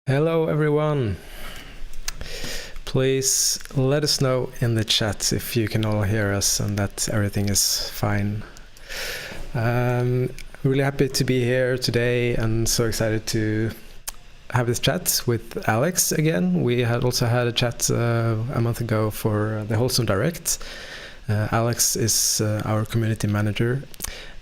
Hello everyone. Please let us know in the chat if you can all hear us and that everything is fine. Really happy to be here today and so excited to have this chat with Alex again. We had also had a chat a month ago for the Wholesome Direct. Alex is our community manager.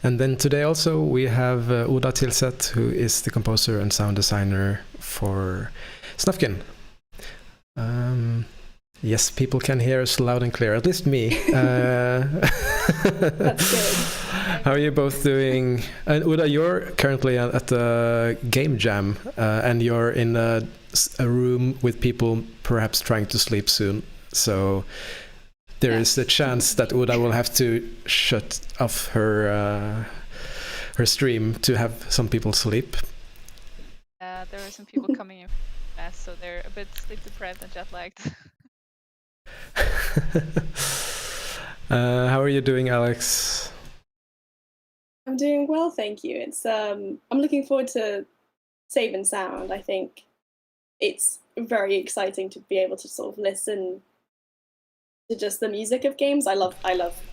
And then today also we have Oda Tilset, who is the composer and sound designer for Snufkin. Yes, people can hear us loud and clear, at least me. That's good. How are you both doing? And Uda, you're currently at the game jam and you're in a room with people perhaps trying to sleep soon. So there is a chance that Uda will have to shut off her stream to have some people sleep. There are some people coming in fast, so they're a bit sleep deprived and jet lagged. How are you doing, Alex? I'm doing well, thank you. It's I'm looking forward to Save and Sound. I think it's very exciting to be able to sort of listen to just the music of games. I love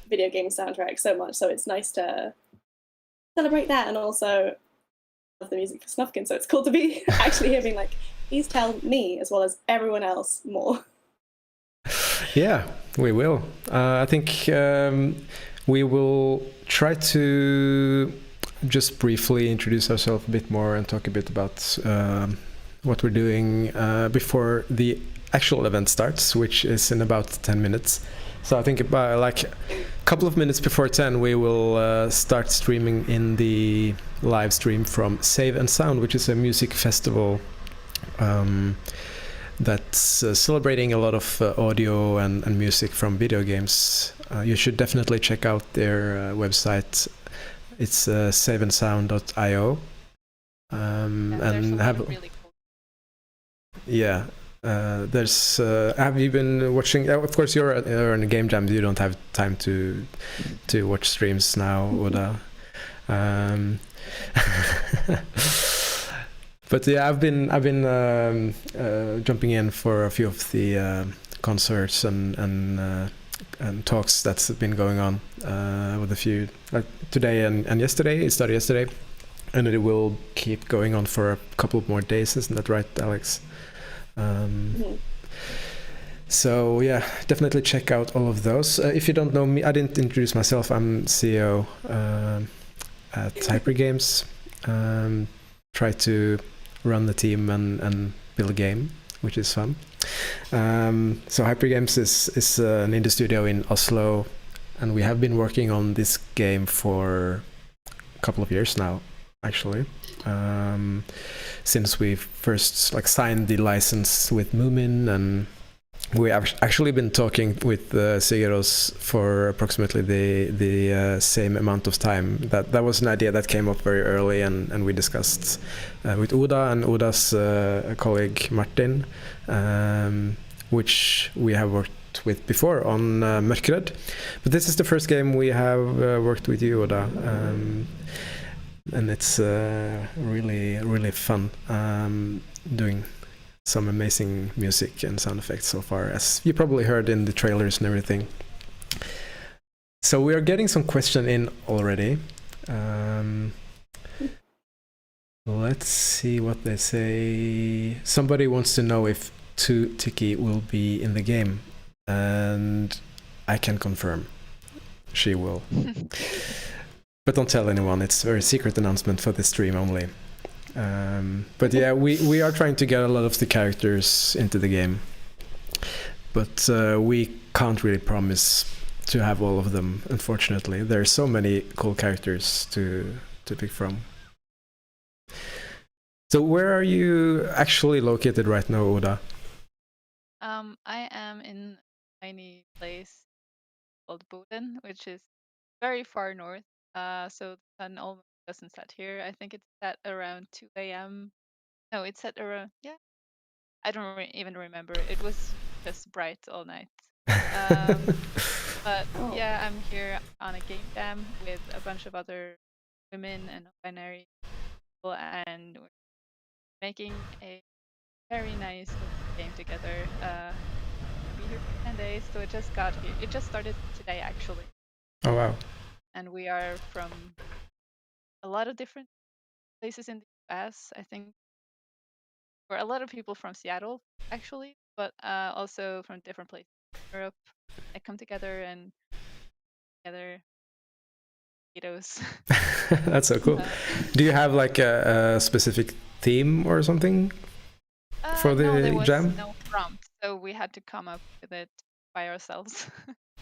video game soundtracks so much, so it's nice to celebrate that, and also love the music for Snufkin. So it's cool to be actually hearing like, please tell me as well as everyone else more. Yeah, we will. I think we will try to just briefly introduce ourselves a bit more and talk a bit about what we're doing before the actual event starts, which is in about 10 minutes. So I think about like a couple of minutes before 10, we will start streaming in the live stream from Save and Sound, which is a music festival that's celebrating a lot of audio and music from video games. You should definitely check out their website. It's saveandsound.io. And have really cool. Yeah. There's have you been watching? Of course, you're in a game jam. You don't have time to watch streams now, Oda. But yeah, I've been jumping in for a few of the concerts and talks that's been going on with a few like today and yesterday. It started yesterday, and it will keep going on for a couple of more days. Isn't that right, Alex? So yeah, definitely check out all of those. If you don't know me, I didn't introduce myself. I'm CEO at Hyper Games. Try to run the team and build a game, which is fun. So Hyper Games is an indie studio in Oslo, and we have been working on this game for a couple of years now, actually. Since we first like signed the license with Moomin, and we have actually been talking with Sigeros for approximately the same amount of time. That was an idea that came up very early, and we discussed with Oda and Oda's colleague Martin, which we have worked with before on Mørkredd. But this is the first game we have worked with you, Oda. And it's really, really fun doing some amazing music and sound effects so far, as you probably heard in the trailers and everything. So we are getting some question in already. Let's see what they say. Somebody wants to know if 2 Tiki will be in the game, and I can confirm she will. But don't tell anyone, it's a very secret announcement for this stream only. But yeah, we are trying to get a lot of the characters into the game, but we can't really promise to have all of them, unfortunately. There are so many cool characters to pick from. So where are you actually located right now, Oda? I am in a tiny place called Boden, which is very far north. So the sun almost doesn't set here. I think it's set around 2 a.m. No, it's set around, yeah. I don't even remember. It was just bright all night. But yeah, I'm here on a game jam with a bunch of other women and binary people, and we're making a very nice game together. Be here for 10 days, so it just got here. It just started today, actually. Oh wow! And we are from a lot of different places in the US. I think we're a lot of people from Seattle, actually, but also from different places in Europe. I come together and together potatoes. That's so cool. Do you have like a specific theme or something for the no, there was jam? no prompt, so we had to come up with it by ourselves.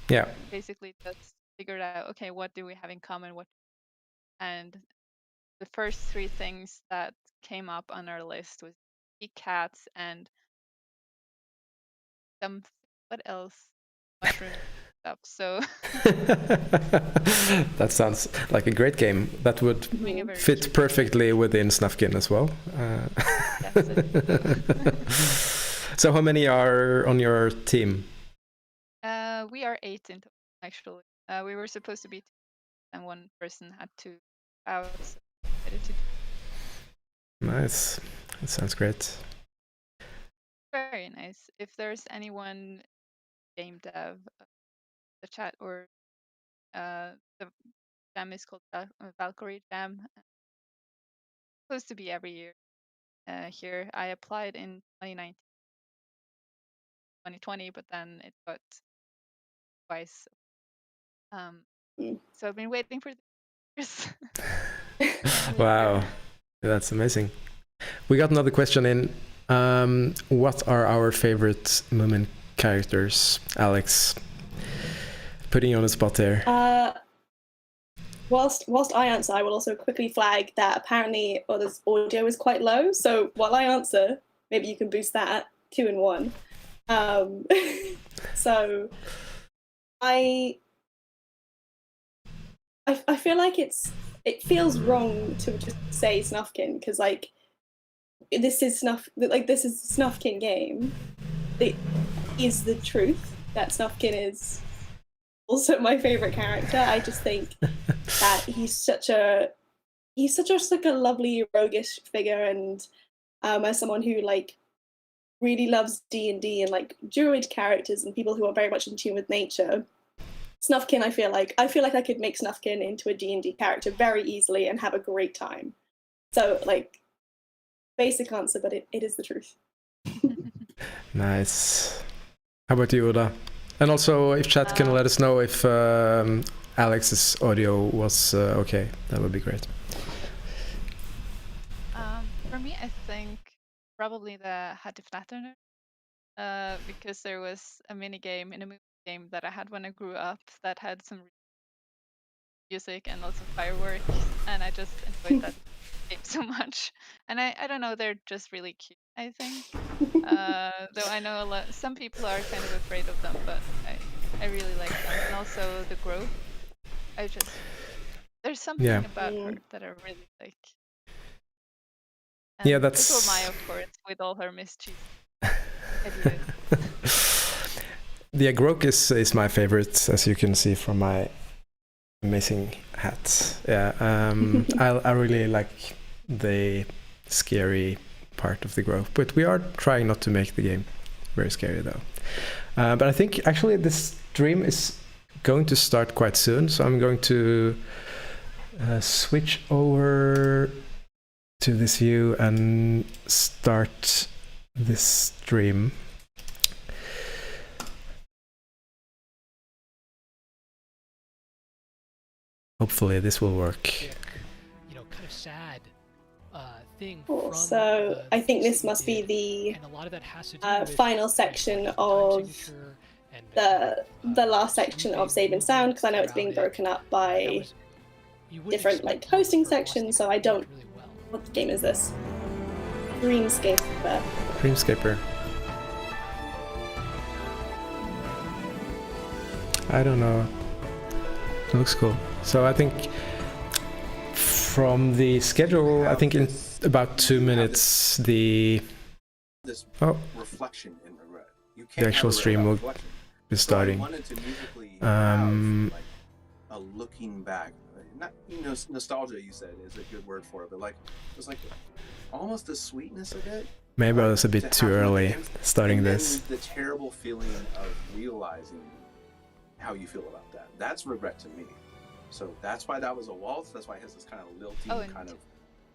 Yeah. Basically, just figured out, okay, what do we have in common? And the first 3 things that came up on our list was cats and some, what else? Mushroom stuff. So that sounds like a great game. That would fit perfectly within Snufkin as well. So how many are on your team? We are 8 in total, actually. We were supposed to be 2, and one person had to out. So Nice. That sounds great. Very nice. If there's anyone game dev, the chat or the jam is called Valkyrie Jam. Supposed to be every year. Here I applied in 2019, 2020, but then it got twice. So I've been waiting for years. Wow, that's amazing. We got another question in. What are our favorite Moomin characters, Alex? Putting you on the spot there. Whilst I answer, I will also quickly flag that apparently others' audio is quite low. So while I answer, maybe you can boost that 2 in 1. So I feel like it feels wrong to just say Snufkin because like this is a Snufkin game. It is the truth that Snufkin is also my favorite character. I just think that he's such a like a lovely roguish figure, and as someone who like really loves D&D and like druid characters and people who are very much in tune with nature, Snufkin, I feel like I could make Snufkin into a D&D character very easily and have a great time. So like basic answer, but it is the truth. Nice. How about you, Oda? And also, if chat can let us know if Alex's audio was okay, that would be great. For me, I think probably the Hattie Flattener, because there was a mini game in a movie game that I had when I grew up that had some music and lots of fireworks, and I just enjoyed that game so much. And I don't know, they're just really cute, I think. Though I know some people are kind of afraid of them, but I really like them. And also the growth. There's something about her that I really like. And that's little Maya, of course, with all her mischief ideas. Yeah, Grok is my favorite, as you can see from my amazing hat. Yeah, I really like the scary part of the Grok, but we are trying not to make the game very scary though. But I think actually this stream is going to start quite soon, so I'm going to switch over to this view and start this stream. Hopefully this will work. You know, kind of sad thing. Cool. So I think this must be the final section of the last section of Save and Sound, because I know it's being broken up by different like hosting sections, so I don't. What game is this? Dreamscaper. Dreamscaper. I don't know. It looks cool. So I think from the schedule, I think in about 2 minutes the reflection in regret. The actual stream will be starting. A looking back, not nostalgia. You said is a good word for it, but like it was like almost the sweetness of it. Maybe I was a bit too early starting this. The terrible feeling of realizing how you feel about that. That's regret to me. So that's why that was a waltz. That's why it has this kind of lilting, kind of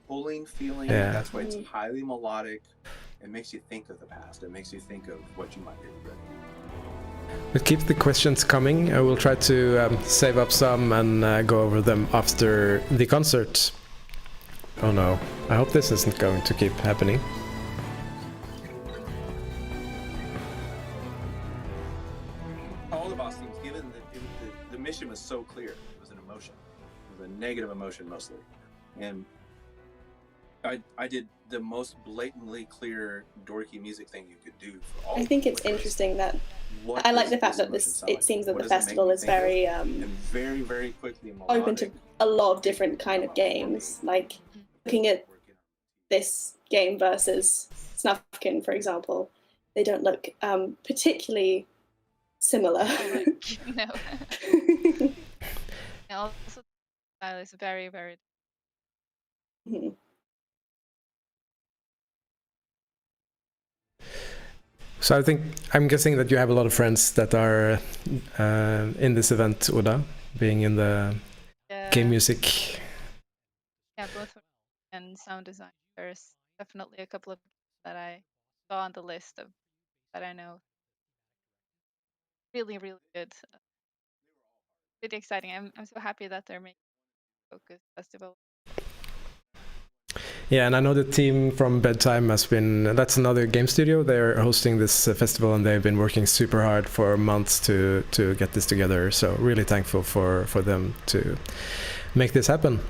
pulling feeling. Yeah. That's why it's highly melodic. It makes you think of the past. It makes you think of what you might be regretting. But keep the questions coming. I will try to save up some and go over them after the concert. Oh no, I hope this isn't going to keep happening. All the boss teams, given that the mission was so clear, it was an emotion. It was a negative emotion mostly. And I did the most blatantly clear dorky music thing you could do for all. I think it's interesting that I like the fact that it seems that the festival is very very, very quickly open to a lot of different kind of games. Like looking at this game versus Snufkin, for example, they don't look particularly similar. No. Also, the style is very, very. So I'm guessing that you have a lot of friends that are in this event, Oda, being in the game music. Yeah, both and sound design. There's definitely a couple of that I saw on the list of that I know. Really, really good. Pretty exciting. I'm so happy that they're making Focus Festival. Yeah, and I know the team from Bedtime has been, that's another game studio. They're hosting this festival, and they've been working super hard for months to get this together. So really thankful for them to make this happen.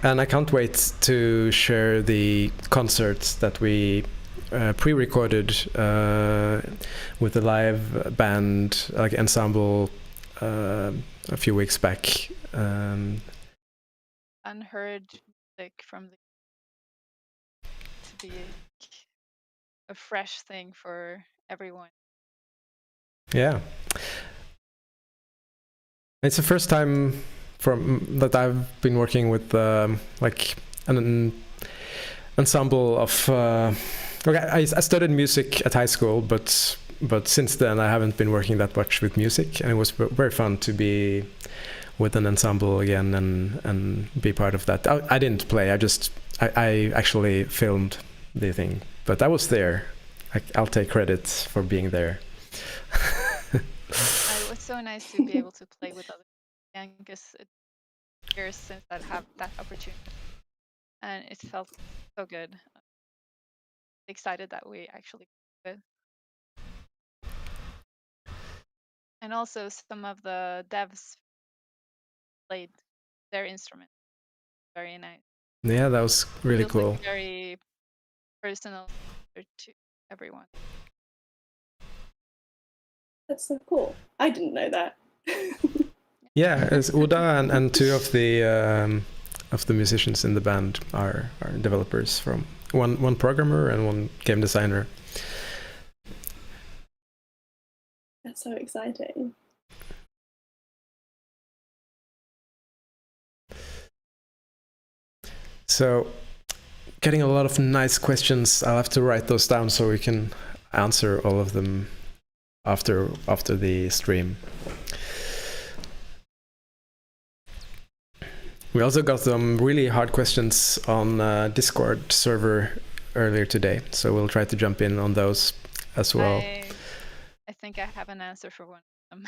And I can't wait to share the concerts that we pre-recorded with the live band, like ensemble, a few weeks back. Unheard music from the to be a fresh thing for everyone. Yeah. It's the first time that I've been working with like an ensemble of. I studied music at high school, but since then I haven't been working that much with music, and it was very fun to be with an ensemble again and be part of that. I didn't play. I actually filmed the thing, but I was there. I'll take credit for being there. It was so nice to be able to play with other young, because it's years since I have that opportunity, and it felt so good. Excited that we actually did. And also some of the devs played their instrument. Very nice. Yeah, that was really Feels cool. like very personal to everyone. That's so cool. I didn't know that. Yeah, it's Uda and two of the musicians in the band are developers, from one programmer and one game designer. That's so exciting. So, getting a lot of nice questions. I'll have to write those down so we can answer all of them after the stream. We also got some really hard questions on Discord server earlier today, so we'll try to jump in on those as well. I think I have an answer for one of them.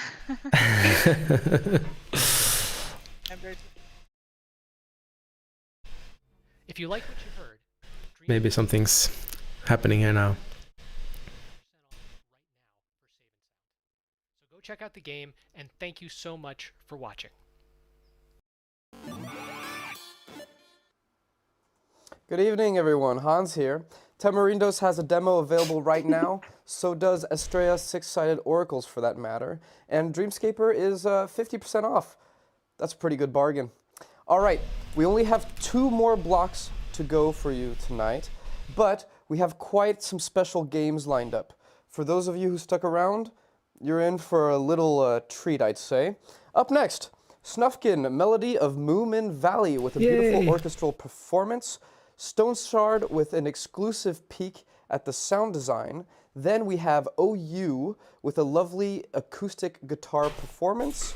If you like what you heard, maybe something's happening here now. So go check out the game, and thank you so much for watching. Good evening, everyone. Hans here. Tamarindos has a demo available right now, so does Estrella's Six-Sided Oracles, for that matter, and Dreamscaper is 50% off. That's a pretty good bargain. All right, we only have 2 more blocks to go for you tonight, but we have quite some special games lined up. For those of you who stuck around, you're in for a little treat, I'd say. Up next, Snufkin, Melody of Moominvalley, with a beautiful orchestral performance. Stone Shard with an exclusive peek at the sound design. Then we have OU with a lovely acoustic guitar performance.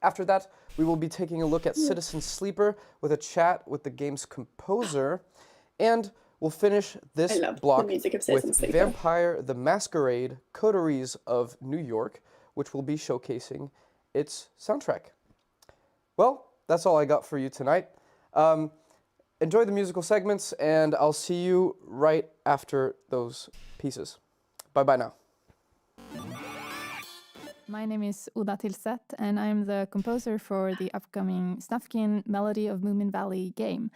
After that, we will be taking a look at Citizen Sleeper with a chat with the game's composer. And we'll finish this block with Vampire the Masquerade, Coteries of New York, which will be showcasing its soundtrack. Well, that's all I got for you tonight. Enjoy the musical segments, and I'll see you right after those pieces. Bye-bye now. My name is Uda Tilset, and I'm the composer for the upcoming Snufkin Melody of Moominvalley game.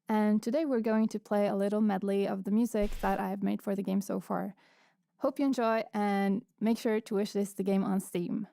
And today we're going to play a little medley of the music that I've made for the game so far. Hope you enjoy, and make sure to wishlist the game on Steam.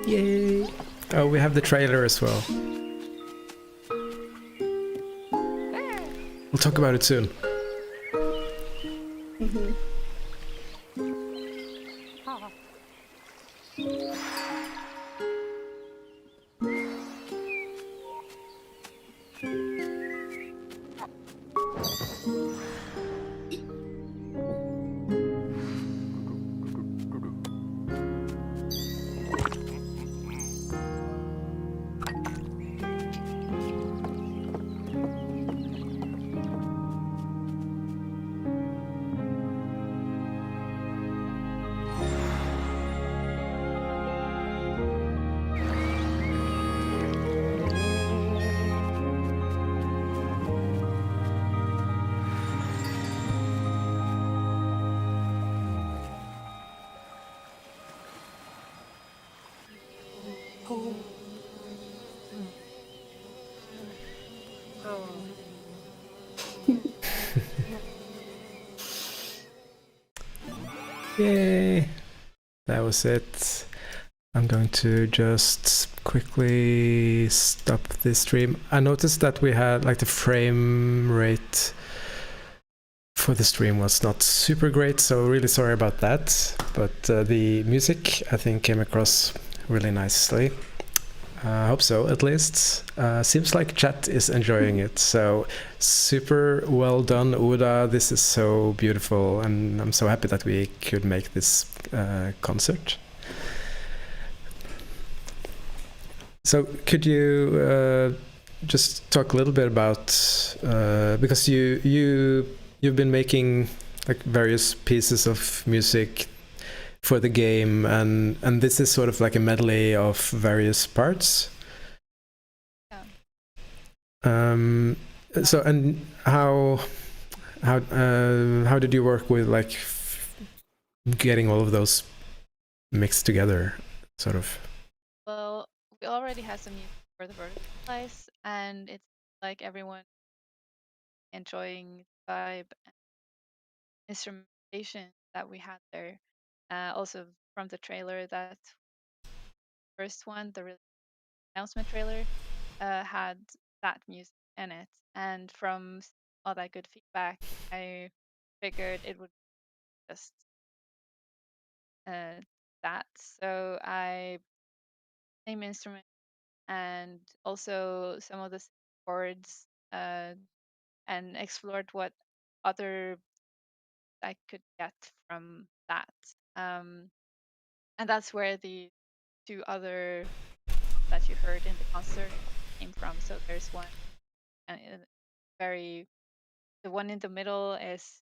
Yay! Oh, we have the trailer as well. We'll talk about it soon. Yay! That was it. I'm going to just quickly stop this stream. I noticed that we had like the frame rate for the stream was not super great, so really sorry about that. But the music I think came across really nicely. I hope so, at least. Seems like chat is enjoying it. So super well done, Oda. This is so beautiful, and I'm so happy that we could make this concert. So could you just talk a little bit about because you've been making like various pieces of music for the game, and this is sort of like a medley of various parts. Yeah. So and how did you work with like getting all of those mixed together, sort of? Well, we already had some music for the vertical slice, and it's like everyone enjoying the vibe and instrumentation that we had there. Also from the trailer, that first one, the announcement trailer, had that music in it, and from all that good feedback, I figured it would just that. So I same instrument and also some of the chords, and explored what other I could get from that. And that's where the two other that you heard in the concert came from. So there's one and the one in the middle is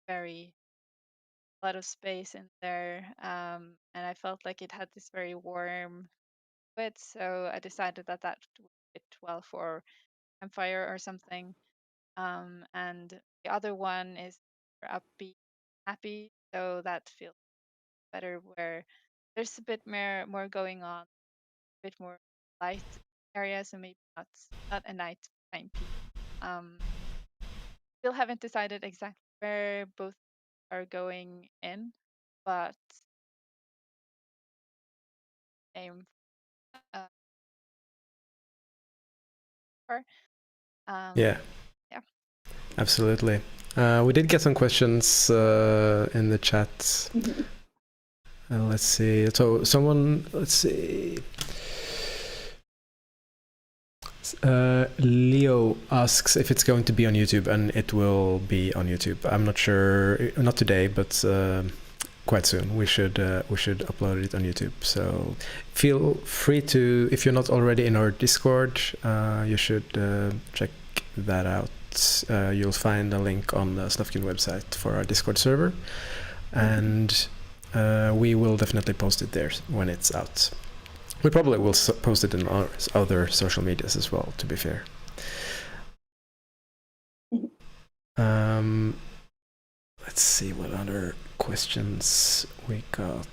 very a lot of space in there, and I felt like it had this very warm bit, so I decided that would fit well for campfire or something. And the other one is upbeat, happy, so that feels better, where there's a bit more going on, a bit more light area, so maybe not a nighttime piece. Still haven't decided exactly where both are going in, but aim for. Yeah, Yeah. absolutely. We did get some questions in the chat. Let's see. So let's see. Leo asks if it's going to be on YouTube, and it will be on YouTube. I'm not sure, not today, but quite soon. We should upload it on YouTube. So feel free to, if you're not already in our Discord, you should check that out. You'll find a link on the Snufkin website for our Discord server, and we will definitely post it there when it's out. We probably will post it in our other social medias as well, to be fair. Let's see what other questions we got.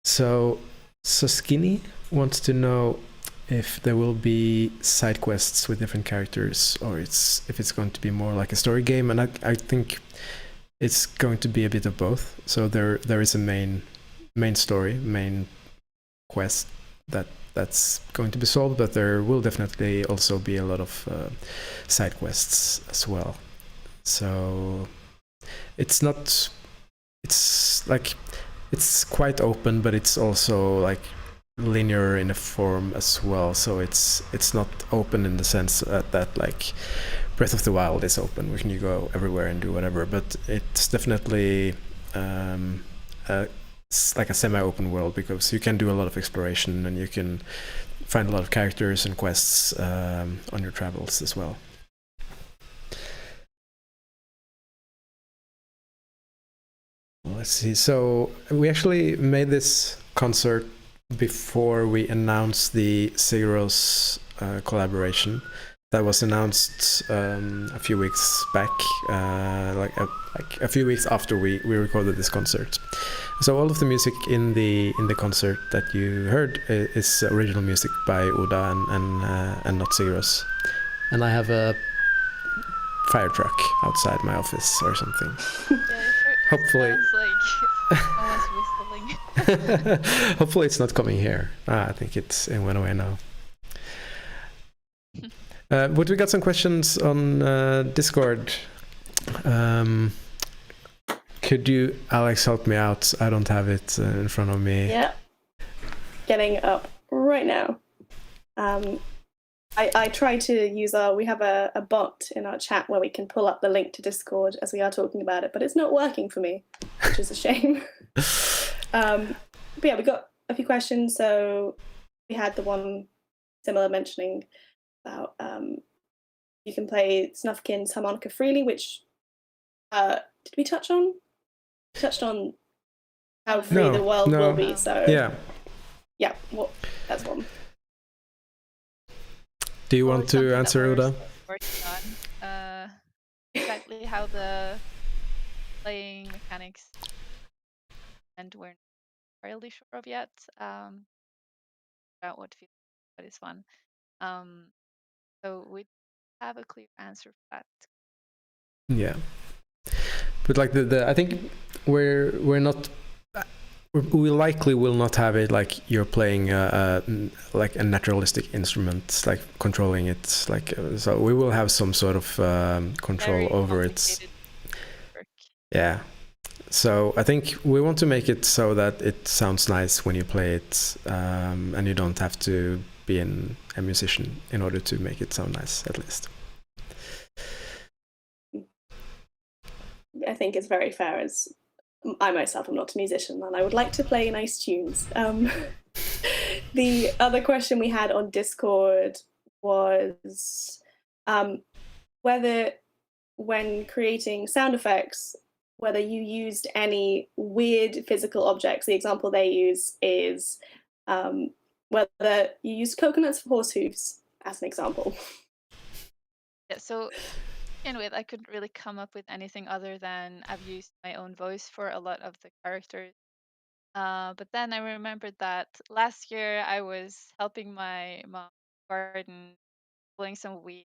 So Skinny wants to know if there will be side quests with different characters, or if it's going to be more like a story game. And I think it's going to be a bit of both. So there is a main story, main quest that's going to be solved, but there will definitely also be a lot of side quests as well. So it's quite open, but it's also like linear in a form as well. So it's not open in the sense that like Breath of the Wild is open, where you go everywhere and do whatever, but it's definitely it's like a semi-open world, because you can do a lot of exploration and you can find a lot of characters and quests on your travels as well. Let's see. So we actually made this concert before we announced the Sigros collaboration. That was announced a few weeks back, like a few weeks after we recorded this concert. So all of the music in the concert that you heard is original music by Oda and not Sigros. And I have a fire truck outside my office or something. Yeah, Hopefully. Sounds like someone's whistling. Hopefully it's not coming here. I think it went away now. But we got some questions on Discord. Could you, Alex, help me out? I don't have it in front of me. Yeah, getting up right now. I try to use we have a bot in our chat where we can pull up the link to Discord as we are talking about it, but it's not working for me, which is a shame. But yeah, we got a few questions. So we had the one similar mentioning about you can play Snufkin's harmonica freely, which did we touch on? We touched on how free the world will be. So yeah, well, that's one. Do you want to answer, Uda? Working on exactly how the playing mechanics, and we're not entirely sure of yet. About what is fun. So we have a clear answer for that. Yeah, but like I think we're not. We likely will not have it like you're playing like a naturalistic instrument, like controlling it. Like so, we will have some sort of control over it. Yeah. So I think we want to make it so that it sounds nice when you play it, and you don't have to be a musician in order to make it sound nice, at least. I think it's very fair, as I myself am not a musician and I would like to play nice tunes. The other question we had on Discord was whether when creating sound effects, whether you used any weird physical objects. The example they use is whether you used coconuts for horse hooves, as an example. Yeah, so anyway, I couldn't really come up with anything other than I've used my own voice for a lot of the characters. But then I remembered that last year I was helping my mom garden, pulling some weed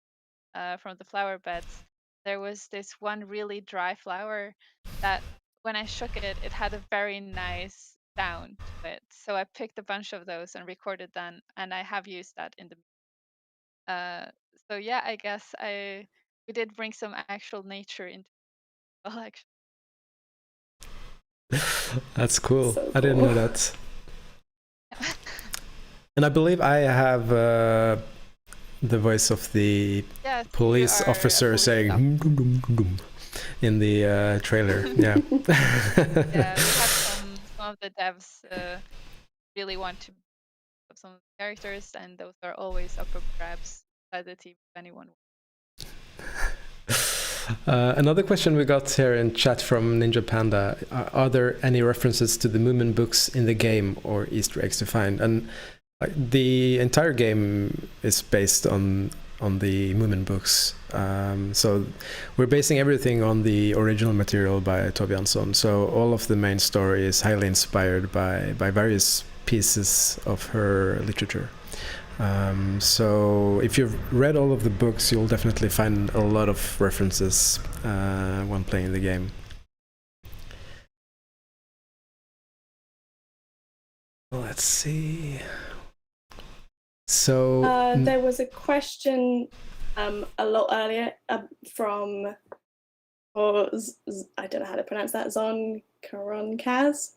from the flower beds. There was this one really dry flower that when I shook it, it had a very nice sound to it. So I picked a bunch of those and recorded them, and I have used that in the. So yeah, I guess we did bring some actual nature into the collection. That's cool. So I didn't cool. know that. And I believe I have the voice of the Yes, you police are a officer police saying officer. "Dum, dum, dum, dum," in the trailer. Yeah. Yeah, we have some of the devs really want to have some of the characters, and those are always up for grabs by the team if anyone. Another question we got here in chat from Ninja Panda: are there any references to the Moomin books in the game or Easter eggs to find? And the entire game is based on the Moomin books. So we're basing everything on the original material by Tove Jansson. So all of the main story is highly inspired by various pieces of her literature. So if you've read all of the books, you'll definitely find a lot of references when playing the game. Let's see. So There was a question a lot earlier from, I don't know how to pronounce that, Zon Kaz,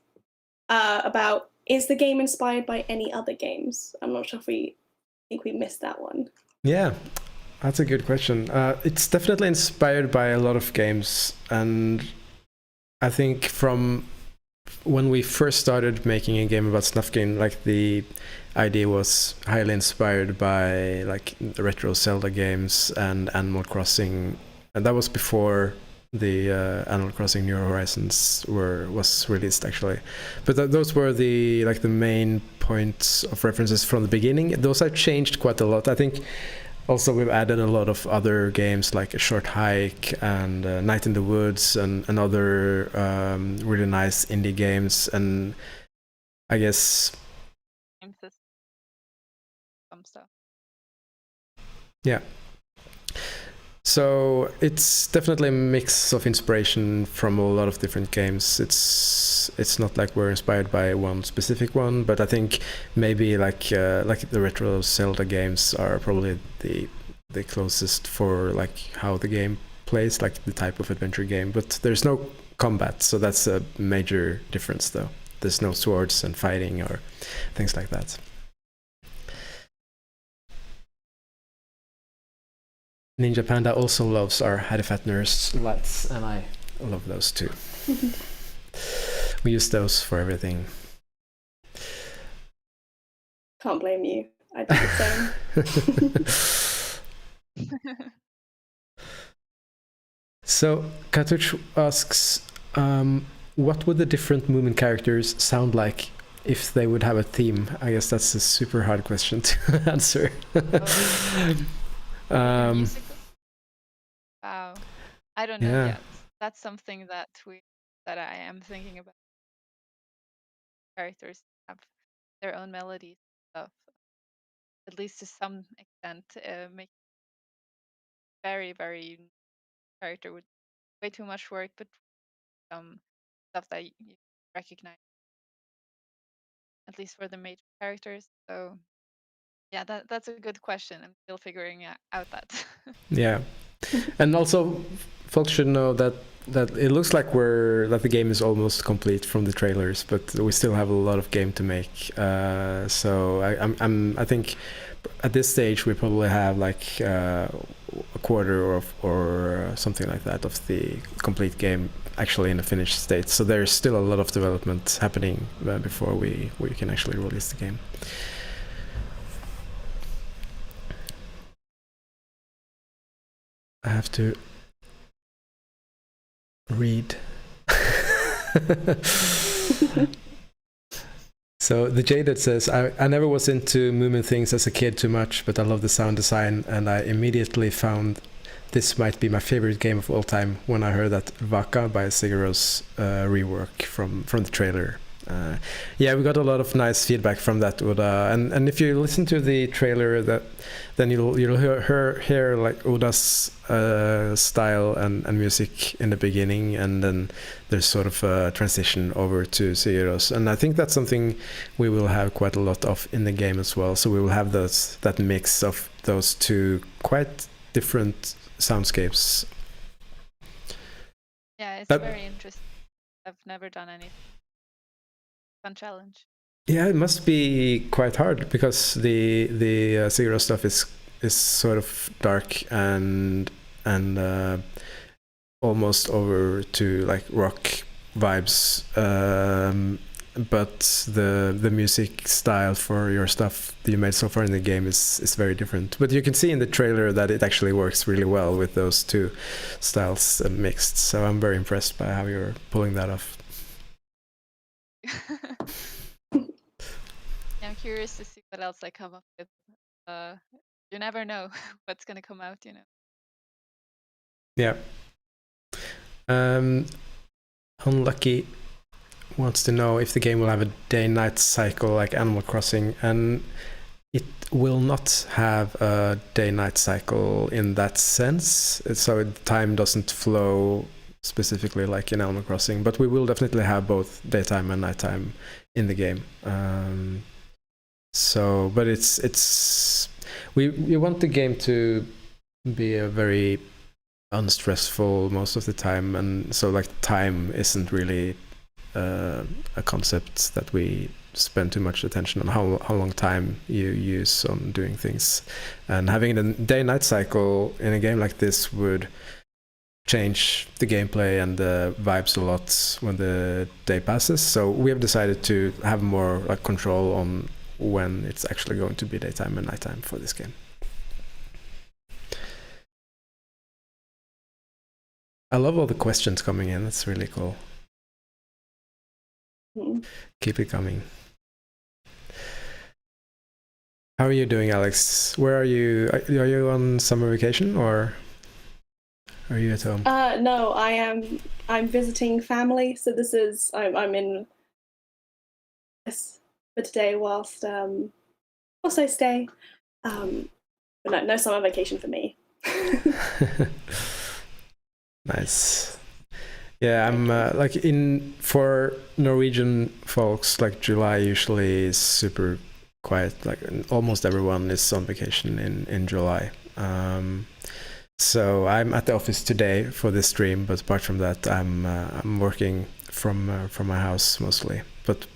about is the game inspired by any other games? I'm not sure if I think we missed that one. Yeah, that's a good question. It's definitely inspired by a lot of games, and I think from when we first started making a game about Snufkin, like the idea was highly inspired by like retro Zelda games and Animal Crossing, and that was before the Animal Crossing New Horizons was released actually. But those were the main points of references from the beginning. Those have changed quite a lot. I think also we've added a lot of other games like A Short Hike and Night in the Woods and other really nice indie games, and I guess Some stuff. Yeah. So it's definitely a mix of inspiration from a lot of different games. It's not like we're inspired by one specific one, but I think maybe like the retro Zelda games are probably the closest for like how the game plays, like the type of adventure game. But there's no combat, so that's a major difference though. There's no swords and fighting or things like that. Ninja Panda also loves our Hattifatners lights, and I love those too. We use those for everything. Can't blame you. I do the same. So Katuch asks, what would the different Moomin characters sound like if they would have a theme? I guess that's a super hard question to answer. Wow, I don't know Yeah. yet. That's something that I am thinking about. Characters have their own melodies and stuff, at least to some extent. Make very very unique character with way too much work, but some stuff that you recognize, at least for the major characters. So yeah, that's a good question. I'm still figuring out that. Yeah, and also folks should know that it looks like the game is almost complete from the trailers, but we still have a lot of game to make. So I think at this stage we probably have like a quarter or something like that of the complete game actually in a finished state. So there's still a lot of development happening before we can actually release the game. I have to read. So the Jaded says, I never was into Moomin things as a kid too much, but I love the sound design, and I immediately found this might be my favorite game of all time when I heard that Vaka by Sigaro's rework from the trailer. Yeah, we got a lot of nice feedback from that, Uda. And if you listen to the trailer, then you'll hear like Uda's style and music in the beginning, and then there's sort of a transition over to Sigaro's. And I think that's something we will have quite a lot of in the game as well. So we will have that mix of those two quite different soundscapes. Yeah, it's very interesting. I've never done anything. Fun challenge. Yeah, it must be quite hard because the Siguro stuff is sort of dark and almost over to like rock vibes, but the music style for your stuff that you made so far in the game is very different. But you can see in the trailer that it actually works really well with those two styles mixed. So I'm very impressed by how you're pulling that off. I'm curious to see what else I come up with. You never know what's gonna come out, you know. Yeah. Unlucky wants to know if the game will have a day-night cycle like Animal Crossing, and it will not have a day-night cycle in that sense. So time doesn't flow specifically like in Animal Crossing, but we will definitely have both daytime and nighttime in the game. But it's we want the game to be a very unstressful most of the time, and so like time isn't really a concept that we spend too much attention on how long time you use on doing things. And having a day-night cycle in a game like this would change the gameplay and the vibes a lot when the day passes. So we have decided to have more like control on when it's actually going to be daytime and nighttime for this game. I love all the questions coming in. It's really cool. Keep it coming. How are you doing, Alex? Where are you? Are you on summer vacation or are you at home? No, I'm visiting family, so this is I'm in this for today whilst I stay. But no summer vacation for me. Nice. Yeah, I'm like for Norwegian folks, like July usually is super quiet. Like almost everyone is on vacation in July. So I'm at the office today for this stream, but apart from that, I'm working from my house mostly. But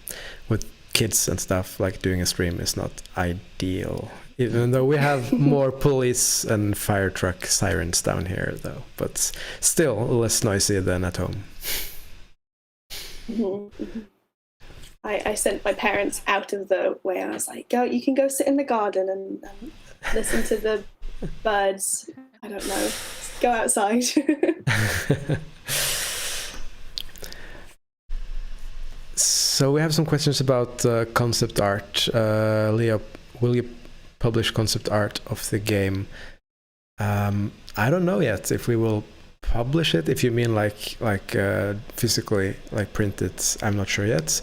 with kids and stuff, like doing a stream is not ideal. Even though we have more police and fire truck sirens down here, though, but still less noisy than at home. I sent my parents out of the way. I was like, you can go sit in the garden and listen to the birds. I don't know. Go outside. So we have some questions about concept art. Leo, will you publish concept art of the game? I don't know yet if we will publish it. If you mean like physically, like print it, I'm not sure yet.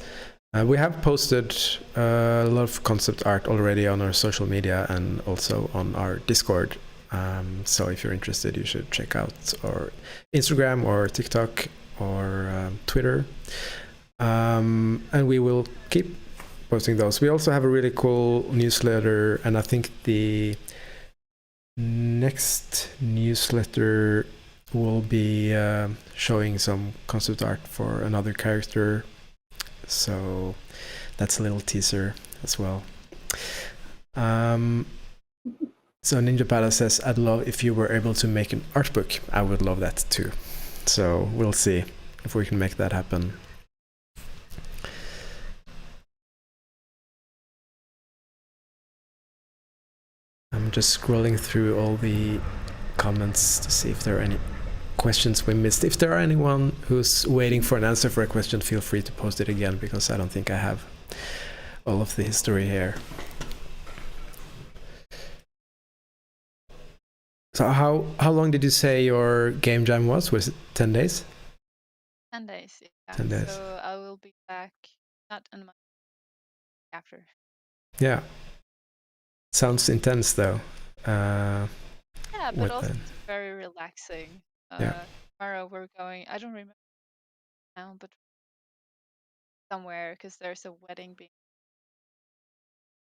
We have posted a lot of concept art already on our social media and also on our Discord. So if you're interested, you should check out our Instagram or TikTok or Twitter. And we will keep posting those. We also have a really cool newsletter, and I think the next newsletter will be showing some concept art for another character. So that's a little teaser as well. So Ninja Pada says, I'd love if you were able to make an art book. I would love that too. So we'll see if we can make that happen. I'm just scrolling through all the comments to see if there are any questions we missed. If there are anyone who's waiting for an answer for a question, feel free to post it again, because I don't think I have all of the history here. So how long did you say your game jam was? Was it 10 days? 10 days. Yeah. 10 days. So I will be back not a month after. Yeah. Sounds intense though. Yeah, but What also then? it's very relaxing. Yeah. Tomorrow we're going, I don't remember now, but somewhere, because there's a wedding being.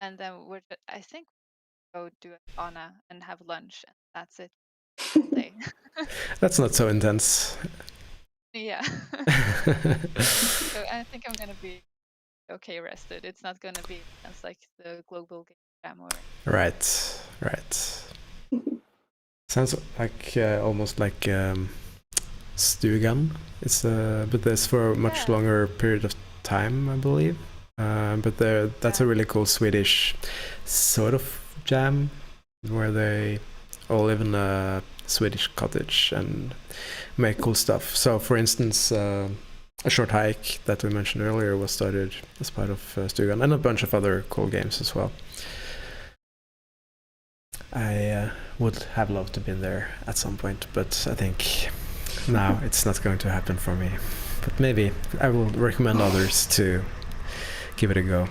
And then I think we'll go do a sauna and have lunch, and that's it. Day. That's not so intense. Yeah. So I think I'm gonna be okay rested. It's not gonna be intense like the global game jam or. Right. Sounds like almost like Stugan. It's but there's for a much longer period of time, I believe. But that's a really cool Swedish sort of jam where they all live in a Swedish cottage and make cool stuff. So, for instance, a short hike that we mentioned earlier was started as part of Stugan, and a bunch of other cool games as well. I would have loved to be there at some point, but I think now it's not going to happen for me. But maybe I will recommend others to give it a go.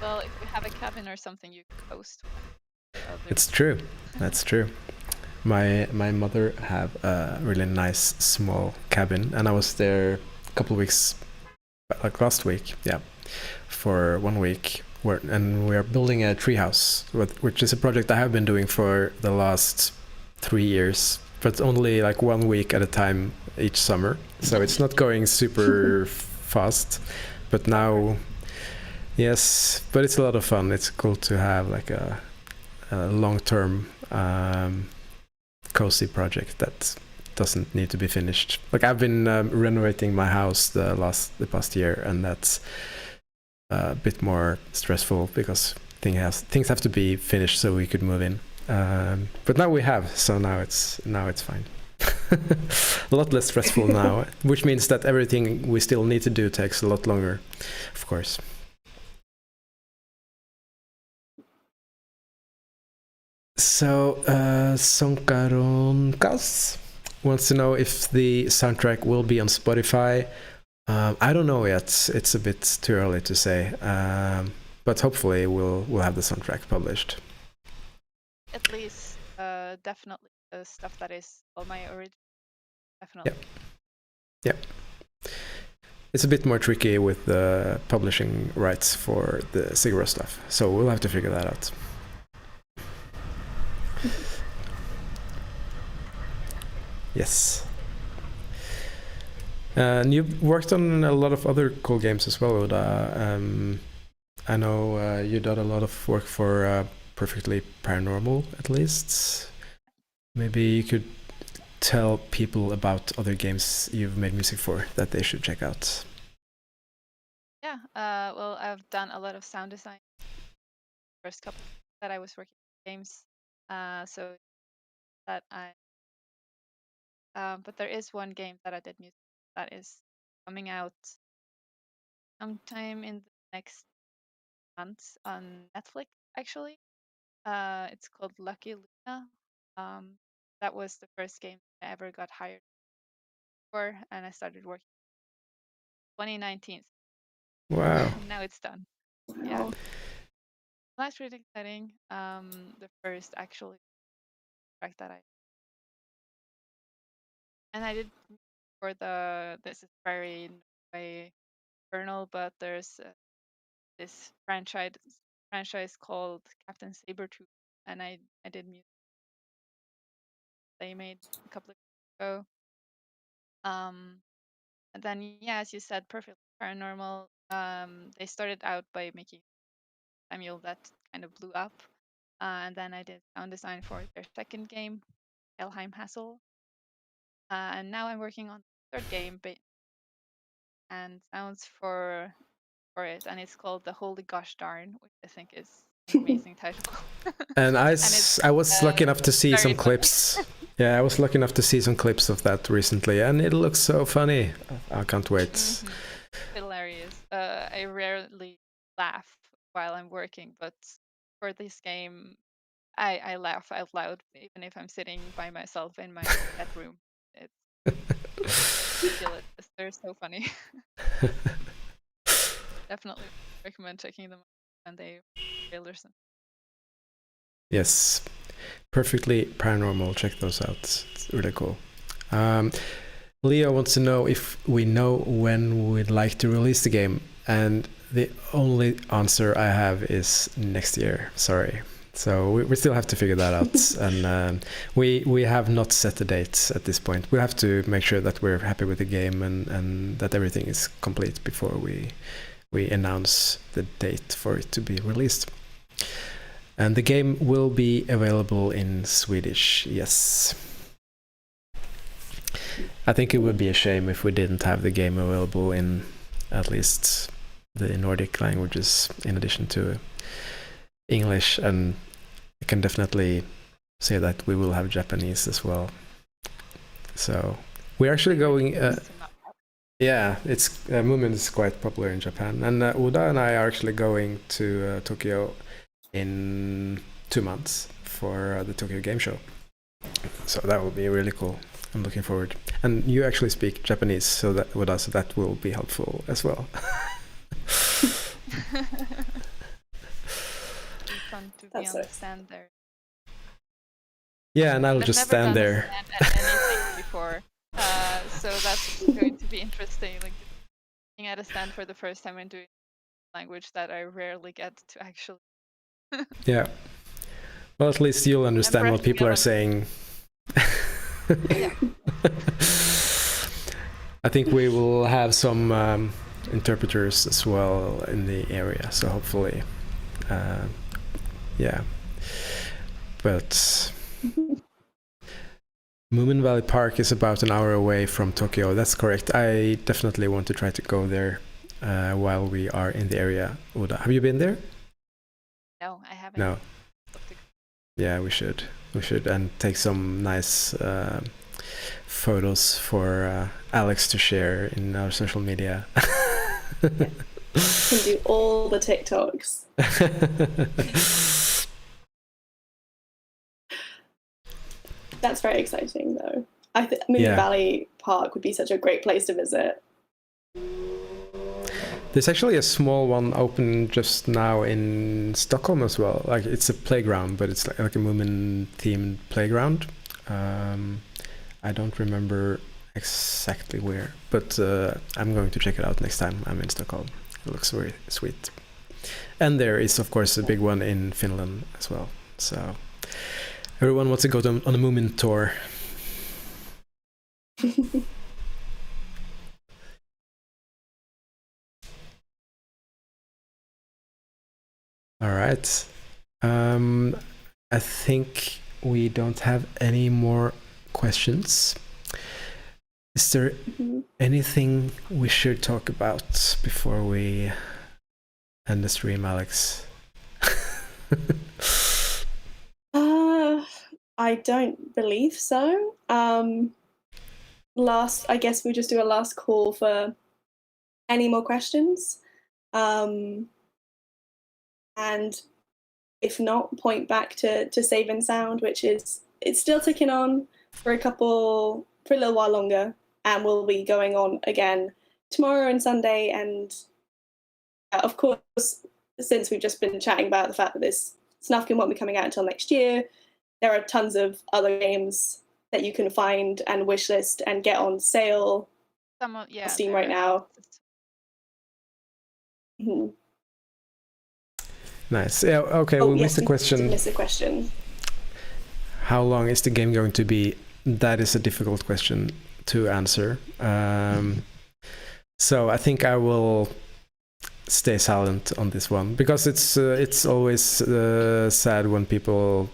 Well, if you have a cabin or something, you can host. It's true. That's true. My mother have a really nice small cabin, and I was there a couple of weeks, like last week, for 1 week. And we are building a treehouse, which is a project I have been doing for the last 3 years, but only like 1 week at a time each summer. So it's not going super fast, but now, yes, but it's a lot of fun. It's cool to have like a long-term cozy project that doesn't need to be finished. Like I've been renovating my house the past year, and that's a bit more stressful because things have to be finished so we could move in. But now we have, so now it's fine. A lot less stressful now, which means that everything we still need to do takes a lot longer, of course. So, Sonkaronkas wants to know if the soundtrack will be on Spotify. I don't know yet. It's a bit too early to say, but hopefully we'll have the soundtrack published. At least, definitely the stuff that is all my original. Definitely. Yep. It's a bit more tricky with the publishing rights for the Siguro stuff, so we'll have to figure that out. Yes. And you've worked on a lot of other cool games as well, Oda. I know you did a lot of work for Perfectly Paranormal, at least. Maybe you could tell people about other games you've made music for that they should check out. Yeah, well, I've done a lot of sound design. First couple that I was working on games, so that but there is one game that I did music that is coming out sometime in the next months on Netflix, actually. It's called Lucky Luna. That was the first game I ever got hired for, and I started working 2019. Wow. Now it's done. Wow. Yeah. That's really exciting. The first actually track that I did for this is very Norway but there's this franchise called Captain Sabertooth, and I did music they made a couple of years ago. And then as you said, Perfectly Paranormal. They started out by making Samuel that kind of blew up, and then I did sound design for their second game, Elheim Hassel. And now I'm working on the third game, and sounds for it, and it's called The Holy Gosh Darn, which I think is an amazing title. And I was lucky enough to see some funny. clips. Yeah, I was lucky enough to see some clips of that recently, and it looks so funny. I can't wait. Hilarious. I rarely laugh while I'm working, but for this game, I laugh out loud even if I'm sitting by myself in my bedroom. It's ridiculous. They're so funny. Definitely recommend checking them out when they trailers. Yes, Perfectly Paranormal. Check those out. It's really cool. Leo wants to know if we know when we'd like to release the game, and the only answer I have is next year. Sorry. So we still have to figure that out, and we have not set the dates at this point. We have to make sure that we're happy with the game and that everything is complete before we announce the date for it to be released. And the game will be available in Swedish, yes. I think it would be a shame if we didn't have the game available in at least the Nordic languages in addition to English, and I can definitely say that we will have Japanese as well. So we're actually going... yeah, it's Moomin is quite popular in Japan, and Uda and I are actually going to Tokyo in 2 months for the Tokyo Game Show. So that will be really cool. I'm looking forward. And you actually speak Japanese, so that with us that will be helpful as well. Fun to be on the stand there. Yeah, and I'll just stand there. I've never done a stand at anything before, so that's going to be interesting. Like being at a stand for the first time and doing language that I rarely get to actually. Yeah. Well, at least you'll understand what people are saying. Yeah. I think we will have some interpreters as well in the area, so hopefully, yeah. But Moominvalley Park is about an hour away from Tokyo. That's correct. I definitely want to try to go there while we are in the area. Uda, have you been there? No, I haven't. No. Yeah, we should, and take some nice photos for Alex to share in our social media. Can do all the TikToks. That's very exciting, though. I think Moominvalley Park would be such a great place to visit. There's actually a small one open just now in Stockholm as well. Like it's a playground, but it's like a Moomin-themed playground. I don't remember exactly where, but I'm going to check it out next time I'm in Stockholm. It looks very sweet. And there is, of course, a big one in Finland as well. So everyone wants to go on a Moomin tour. All right. I think we don't have any more questions. Is there anything we should talk about before we end the stream, Alex? I don't believe so. I guess we just do a last call for any more questions. And if not, point back to Save and Sound, which it's still ticking on for a little while longer, and we'll be going on again tomorrow and Sunday. And of course, since we've just been chatting about the fact that this Snufkin won't be coming out until next year, there are tons of other games that you can find and wishlist and get on sale on Steam right now. Mm-hmm. Nice. Yeah. Okay. We missed the question. Miss a question. How long is the game going to be? That is a difficult question to answer. So I think I will stay silent on this one, because it's always sad when people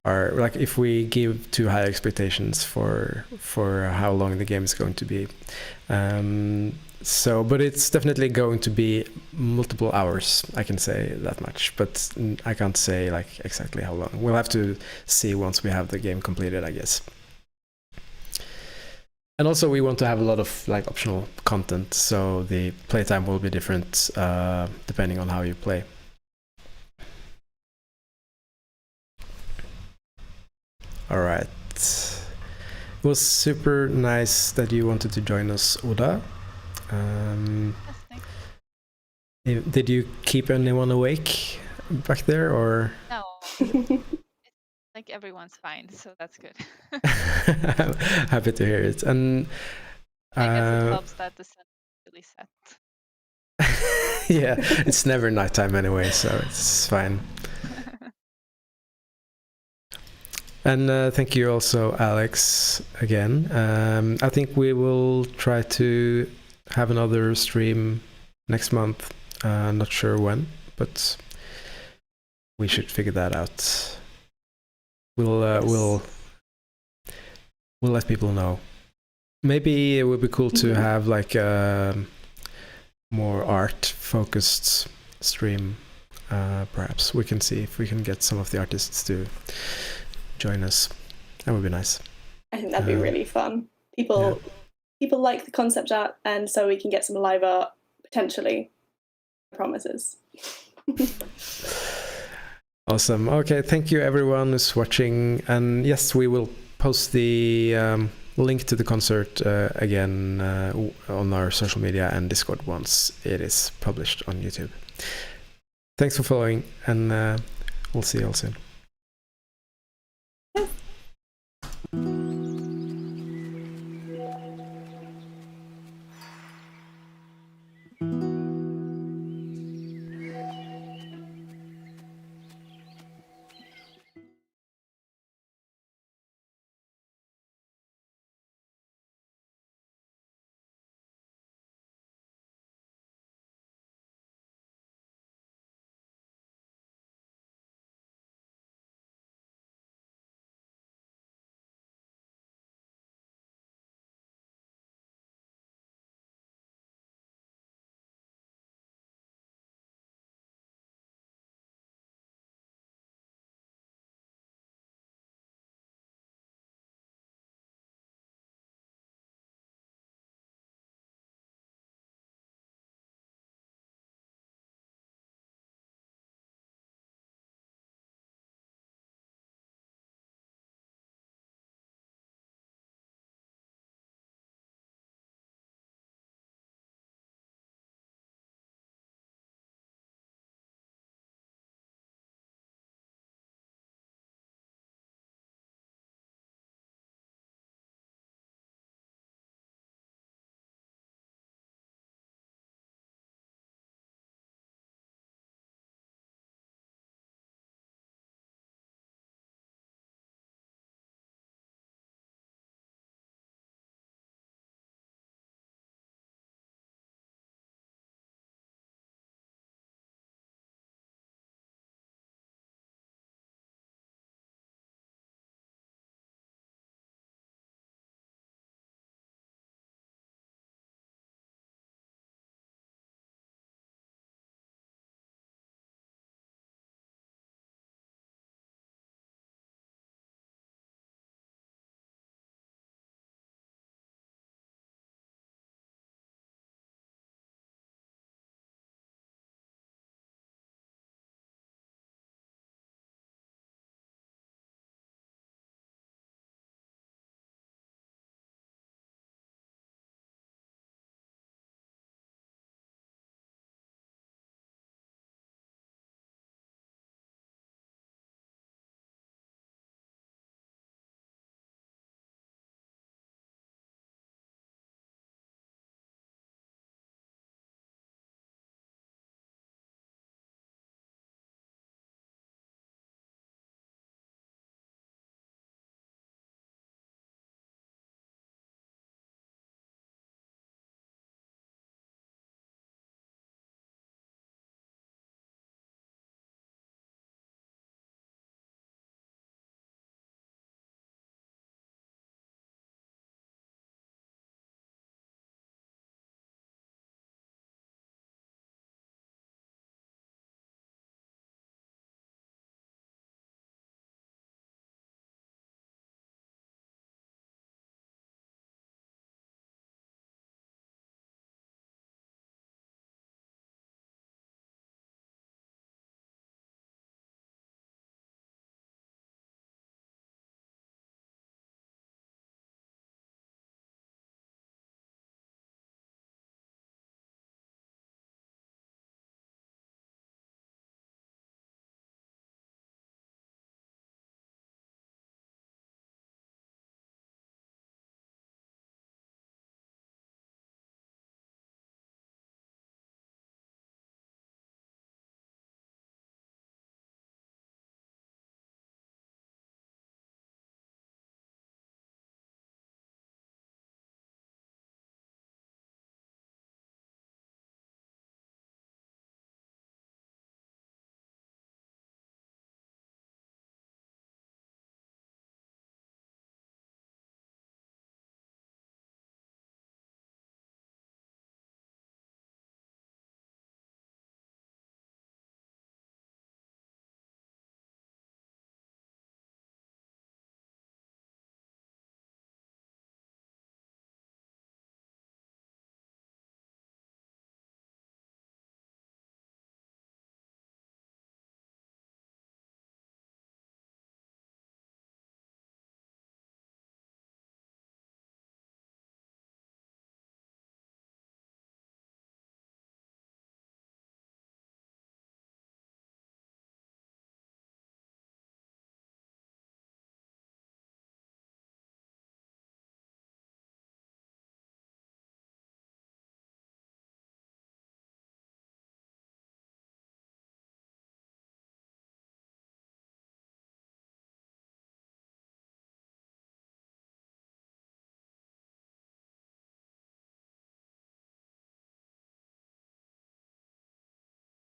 are like, if we give too high expectations for how long the game is going to be. But it's definitely going to be multiple hours, I can say that much, but I can't say like exactly how long. We'll have to see once we have the game completed, I guess. And also we want to have a lot of like optional content, so the playtime will be different depending on how you play. All right. It was super nice that you wanted to join us, Oda. Yes, thank you. Did you keep anyone awake back there, or? No, it's like everyone's fine, so that's good. Happy to hear it. And I guess it helps that the sun is really set. yeah, it's never nighttime anyway, so it's fine. And thank you also, Alex, again. I think we will try to have another stream next month. Not sure when, but we should figure that out. We'll let people know. Maybe it would be cool to have like a more art-focused stream. Perhaps we can see if we can get some of the artists to join us. That would be nice. I think that'd be really fun. People like the concept art, and so we can get some live art potentially. Promises. Awesome. Okay, thank you everyone who's watching, and yes, we will post the link to the concert again on our social media and Discord once it is published on YouTube. Thanks for following, and we'll see you all soon.